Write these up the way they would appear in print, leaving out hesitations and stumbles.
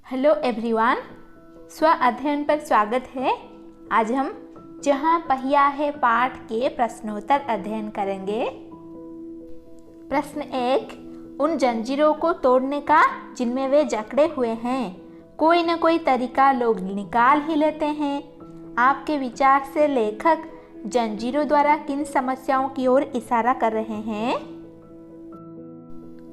Hello everyone, स्व अध्ययन पर स्वागत है। आज हम जहाँ पहिया है पाठ के प्रश्नोत्तर अध्ययन करेंगे। प्रश्न 1, उन जंजीरों को तोड़ने का जिनमें वे जकड़े हुए हैं कोई न कोई तरीका लोग निकाल ही लेते हैं। आपके विचार से लेखक जंजीरों द्वारा किन समस्याओं की ओर इशारा कर रहे हैं?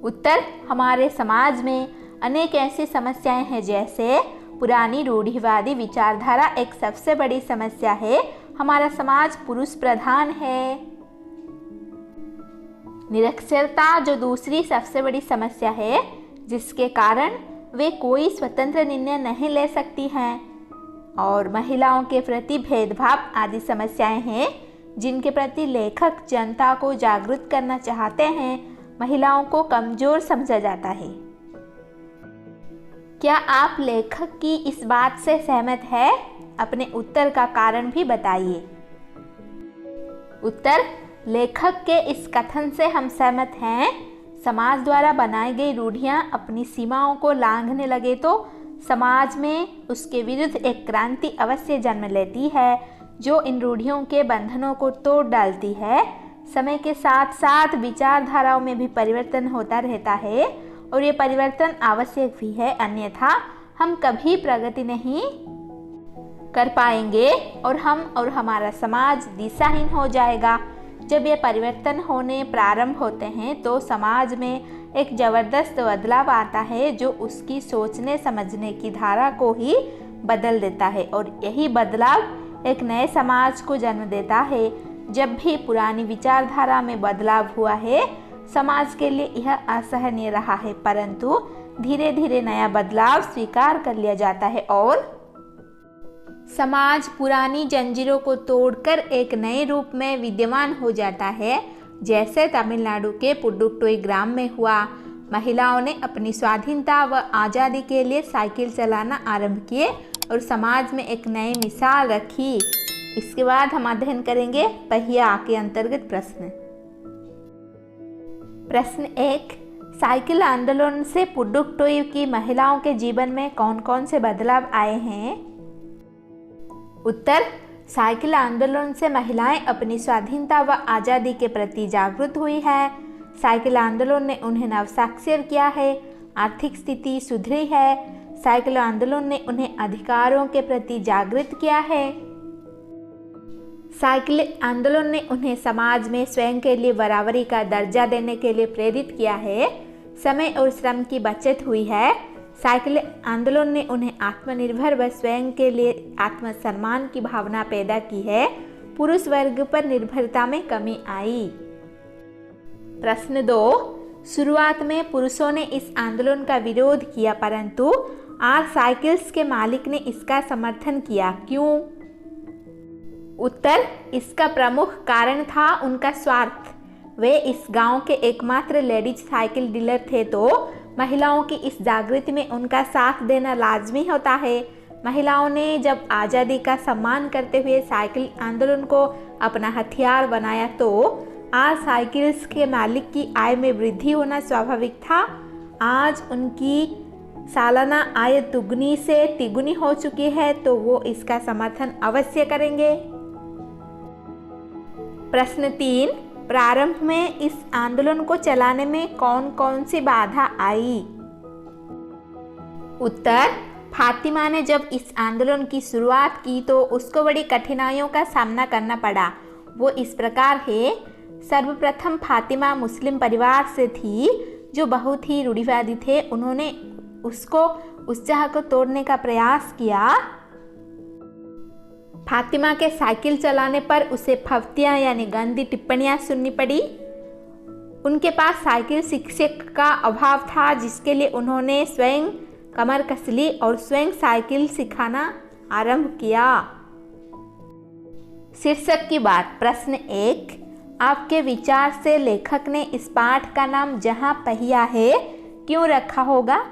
उत्तर, हमारे समाज में अनेक ऐसी समस्याएं हैं, जैसे पुरानी रूढ़िवादी विचारधारा एक सबसे बड़ी समस्या है। हमारा समाज पुरुष प्रधान है। निरक्षरता जो दूसरी सबसे बड़ी समस्या है, जिसके कारण वे कोई स्वतंत्र निर्णय नहीं ले सकती हैं। और महिलाओं के प्रति भेदभाव आदि समस्याएं हैं, जिनके प्रति लेखक जनता को जागरूक करना चाहते हैं। महिलाओं को कमजोर समझा जाता है। क्या आप लेखक की इस बात से सहमत है? अपने उत्तर का कारण भी बताइए। उत्तर, लेखक के इस कथन से हम सहमत हैं। समाज द्वारा बनाई गई रूढ़ियां अपनी सीमाओं को लांघने लगे तो समाज में उसके विरुद्ध एक क्रांति अवश्य जन्म लेती है, जो इन रूढ़ियों के बंधनों को तोड़ डालती है। समय के साथ साथ विचारधाराओं में भी परिवर्तन होता रहता है और ये परिवर्तन आवश्यक भी है, अन्यथा हम कभी प्रगति नहीं कर पाएंगे और हम और हमारा समाज दिशाहीन हो जाएगा। जब ये परिवर्तन होने प्रारंभ होते हैं तो समाज में एक ज़बरदस्त बदलाव आता है, जो उसकी सोचने समझने की धारा को ही बदल देता है और यही बदलाव एक नए समाज को जन्म देता है। जब भी पुरानी विचारधारा में बदलाव हुआ है, समाज के लिए यह असहनीय रहा है, परंतु धीरे धीरे नया बदलाव स्वीकार कर लिया जाता है और समाज पुरानी जंजीरों को तोड़कर एक नए रूप में विद्यमान हो जाता है। जैसे तमिलनाडु के पुडुक्कोट्टई ग्राम में हुआ। महिलाओं ने अपनी स्वाधीनता व आज़ादी के लिए साइकिल चलाना आरंभ किए और समाज में एक नई मिसाल रखी। इसके बाद हम अध्ययन करेंगे पहिया के अंतर्गत प्रश्न। प्रश्न 1, साइकिल आंदोलन से पुडुक्कोट्टई की महिलाओं के जीवन में कौन कौन से बदलाव आए हैं? उत्तर, साइकिल आंदोलन से महिलाएं अपनी स्वाधीनता व आज़ादी के प्रति जागरूक हुई है। साइकिल आंदोलन ने उन्हें नवसाक्षर किया है, आर्थिक स्थिति सुधरी है। साइकिल आंदोलन ने उन्हें अधिकारों के प्रति जागृत किया है। साइकिल आंदोलन ने उन्हें समाज में स्वयं के लिए बराबरी का दर्जा देने के लिए प्रेरित किया है। समय और श्रम की बचत हुई है। साइकिल आंदोलन ने उन्हें आत्मनिर्भर व स्वयं के लिए आत्मसम्मान की भावना पैदा की है। पुरुष वर्ग पर निर्भरता में कमी आई। प्रश्न 2, शुरुआत में पुरुषों ने इस आंदोलन का विरोध किया, परंतु आज साइकिल्स के मालिक ने इसका समर्थन किया, क्यों? उत्तर, इसका प्रमुख कारण था उनका स्वार्थ। वे इस गांव के एकमात्र लेडीज साइकिल डीलर थे, तो महिलाओं की इस जागृति में उनका साथ देना लाजमी होता है। महिलाओं ने जब आज़ादी का सम्मान करते हुए साइकिल आंदोलन को अपना हथियार बनाया, तो आज साइकिल्स के मालिक की आय में वृद्धि होना स्वाभाविक था। आज उनकी सालाना आय दुगनी से तिगुनी हो चुकी है, तो वो इसका समर्थन अवश्य करेंगे। प्रश्न 3, प्रारंभ में इस आंदोलन को चलाने में कौन कौन सी बाधा आई? उत्तर, फातिमा ने जब इस आंदोलन की शुरुआत की तो उसको बड़ी कठिनाइयों का सामना करना पड़ा। वो इस प्रकार है। सर्वप्रथम फातिमा मुस्लिम परिवार से थी, जो बहुत ही रूढ़िवादी थे। उन्होंने उसको उत्साह को तोड़ने का प्रयास किया। फातिमा के साइकिल चलाने पर उसे फफ्तियाँ यानी गंदी टिप्पणियाँ सुननी पड़ी। उनके पास साइकिल शिक्षक का अभाव था, जिसके लिए उन्होंने स्वयं कमर कस ली और स्वयं साइकिल सिखाना आरंभ किया। शीर्षक की बात। प्रश्न 1, आपके विचार से लेखक ने इस पाठ का नाम जहाँ पहिया है क्यों रखा होगा?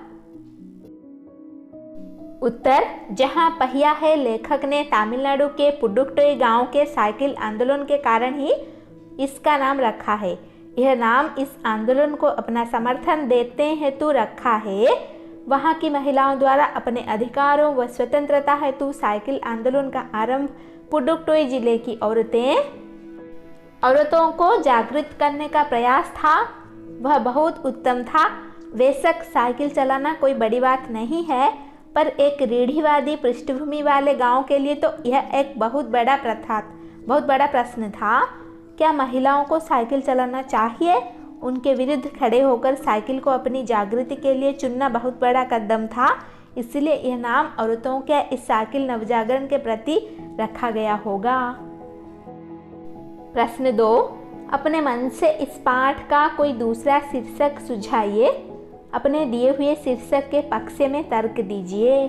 उत्तर, जहाँ पहिया है लेखक ने तमिलनाडु के पुडुक्कोट्टई गांव के साइकिल आंदोलन के कारण ही इसका नाम रखा है। यह नाम इस आंदोलन को अपना समर्थन देते हेतु रखा है। वहाँ की महिलाओं द्वारा अपने अधिकारों व स्वतंत्रता हेतु साइकिल आंदोलन का आरंभ पुडुक्कोट्टई जिले की औरतों को जागृत करने का प्रयास था, वह बहुत उत्तम था। बेशक साइकिल चलाना कोई बड़ी बात नहीं है, पर एक रूढ़िवादी पृष्ठभूमि वाले गांव के लिए तो यह एक बहुत बड़ा प्रश्न था। क्या महिलाओं को साइकिल चलाना चाहिए? उनके विरुद्ध खड़े होकर साइकिल को अपनी जागृति के लिए चुनना बहुत बड़ा कदम था। इसलिए यह नाम औरतों के इस साइकिल नवजागरण के प्रति रखा गया होगा। प्रश्न 2, अपने मन से इस पाठ का कोई दूसरा शीर्षक सुझाइए। अपने दिए हुए शीर्षक के पक्ष में तर्क दीजिए।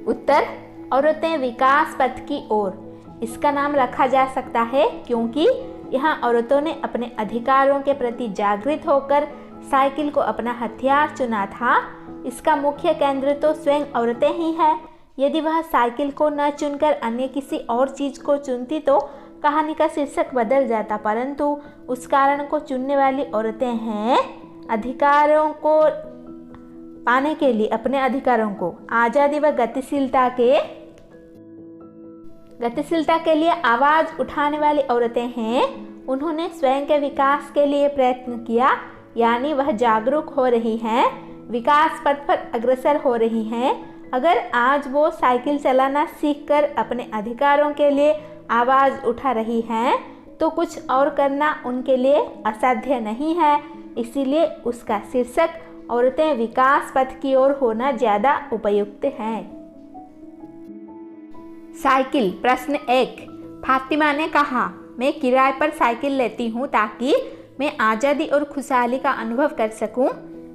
उत्तर, औरतें विकास पथ की ओर। इसका नाम रखा जा सकता है क्योंकि यहाँ औरतों ने अपने अधिकारों के प्रति जागृत होकर साइकिल को अपना हथियार चुना था। इसका मुख्य केंद्र तो स्वयं औरतें ही हैं। यदि वह साइकिल को न चुनकर अन्य किसी और चीज को चुनती तो कहानी का शीर्षक बदल जाता, परंतु उस कारण को चुनने वाली औरतें हैं। अधिकारों को पाने के लिए, अपने अधिकारों को आज़ादी व गतिशीलता के लिए आवाज़ उठाने वाली औरतें हैं। उन्होंने स्वयं के विकास के लिए प्रयत्न किया, यानी वह जागरूक हो रही हैं, विकास पथ पर अग्रसर हो रही हैं। अगर आज वो साइकिल चलाना सीखकर अपने अधिकारों के लिए आवाज़ उठा रही हैं तो कुछ और करना उनके लिए असाध्य नहीं है। इसीलिए उसका शीर्षक औरतें विकास पथ की ओर होना ज़्यादा उपयुक्त है। साइकिल। प्रश्न 1, फातिमा ने कहा, मैं किराए पर साइकिल लेती हूँ ताकि मैं आज़ादी और खुशहाली का अनुभव कर सकूँ।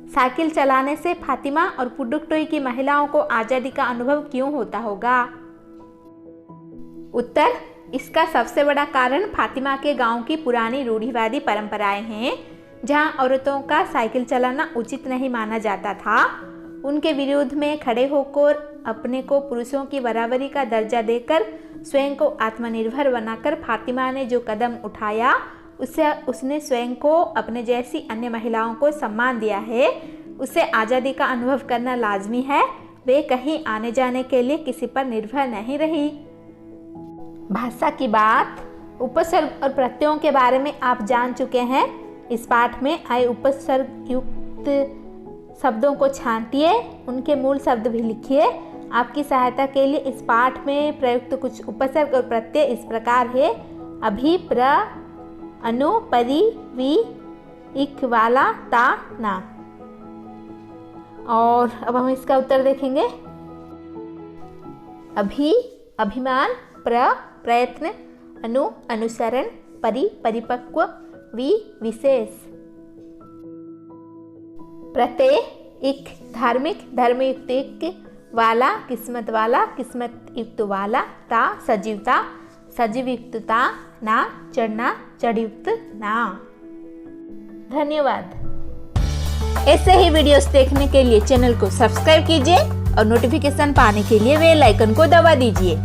साइकिल चलाने से फातिमा और पुडुक्कोट्टई की महिलाओं को आज़ादी का अनुभव क्यों होता होगा? उत्तर, इसका सबसे बड़ा कारण फातिमा के गांव की पुरानी रूढ़िवादी परंपराएं हैं, जहां औरतों का साइकिल चलाना उचित नहीं माना जाता था। उनके विरोध में खड़े होकर अपने को पुरुषों की बराबरी का दर्जा देकर स्वयं को आत्मनिर्भर बनाकर फातिमा ने जो कदम उठाया, उससे उसने स्वयं को अपने जैसी अन्य महिलाओं को सम्मान दिया है। उसे आज़ादी का अनुभव करना लाजमी है। वे कहीं आने जाने के लिए किसी पर निर्भर नहीं रही। भाषा की बात। उपसर्ग और प्रत्ययों के बारे में आप जान चुके हैं। इस पाठ में आए उपसर्ग युक्त शब्दों को छांटिए, उनके मूल शब्द भी लिखिए। आपकी सहायता के लिए इस पाठ में प्रयुक्त कुछ उपसर्ग और प्रत्यय इस प्रकार है: अभि, प्र, अनु, परि, वि, इक, वाला, ता, ना। और अब हम इसका उत्तर देखेंगे। अभि अभिमान, प्र प्रयत्न, अनु अनुसरण, परि परिपक्व, वि विशेष। प्रत्यय इक धार्मिक, धर्मयुक्त इक, वाला किस्मत वाला, किस्मत युक्त वाला, ता सजीवता, सजीव युक्तता, ना चढ़ना, चढ़युक्त ना। धन्यवाद। ऐसे ही वीडियोस देखने के लिए चैनल को सब्सक्राइब कीजिए और नोटिफिकेशन पाने के लिए बेल आइकन को दबा दीजिए।